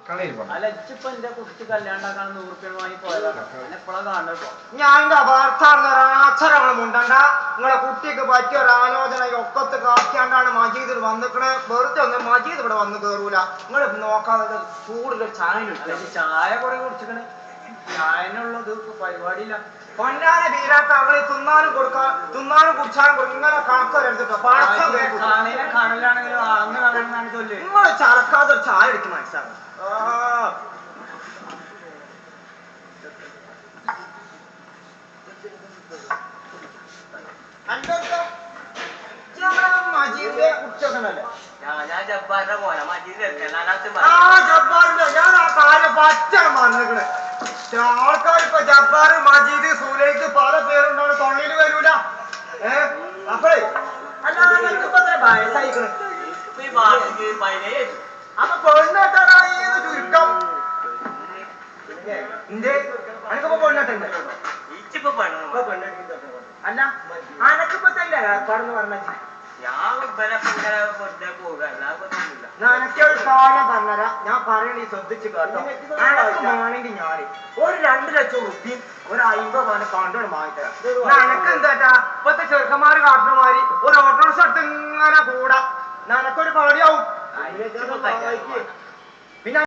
എന്റെ കുട്ടി കല്യാണ്ടാക്കാൻ 100 റുപ്യ വാങ്ങി പോയതാണ്. എപ്പോഴാ കാണുന്നത്? ഞാൻ എന്റെ അപാർത്ഥാണ് മുണ്ടണ്ട. നിങ്ങളെ കുട്ടിക്ക് പറ്റിയ ഒരു ആലോചന ഒക്കത്ത് കാക്കിയാണ്ടാണ് മജീദ് വന്നിക്കണേ. വെറുതെ ഒന്നും മജീദ് ഇവിടെ വന്ന് കയറൂല. നിങ്ങൾ നോക്കാതെ ചൂടിലൊരു ചായ ചായ കുറെ കുടിച്ചിക്കണേ. ചായനുള്ളത് പരിപാടിയില്ല. പൊന്നാനെ വീരാത്ത അവള് തിന്നാനും കുടിച്ചാലും കൊടുക്കും. ഇങ്ങനെ കണക്കൊരെടുത്തിട്ടോ കാണലാണെങ്കിലും അന്ന് കാണാനാണ് ചൊല്ലി. നിങ്ങൾ ചലക്കാതെ ഒരു ചായ എടുക്കും മനസ്സിലാകും. മജീദിന്റെ കുട്ടിയൊക്കെ ഞാൻ ജബ്ബാറിന്റെ പോലെ മജീദ് ജബ്ബാറിന്റെ ഞാൻ ആ കാര്യം പറ്റ മറന്നിക്കണേ. ആൾക്കാർ ഇപ്പൊ ജബ്ബാറ് മജീദ് സുലൈക്ക് പല പേരുണ്ടാണ്. തൊള്ളിയിൽ വരൂല. അപ്പഴേ അല്ലാതെ വയസ്സായിക്കണേ. അപ്പൊ പെണ്ണാട്ടാറായി ചുരുക്കം. എന്തേ അനക്കിപ്പോ പെണ്ണാട്ടുണ്ട്? അല്ല അനക്കിപ്പോ തന്നെ ഏർപ്പാടെന്ന് പറഞ്ഞാ ഞാനൊക്കെ ഒരു കാര്യം പറഞ്ഞുതരാം. ഞാൻ പറയണ ശ്രദ്ധിച്ച് കേട്ടോ. അനക്കുമാണെങ്കിൽ ഞാൻ ഒരു 2 ലക്ഷം റുപ്യയും ഒരു 50 പവന് പണ്ടോട് വാങ്ങിത്തരാം. എനക്ക് എന്താട്ടാ ഇപ്പത്തെ ചെറുക്കന്മാര് കാട്ടുമാരി ഒരു ഓട്ടോറിക്ഷ എടുത്ത് ഇങ്ങനെ കൂടാ. എനക്കൊരു പാടിയാവും. പിന്നെ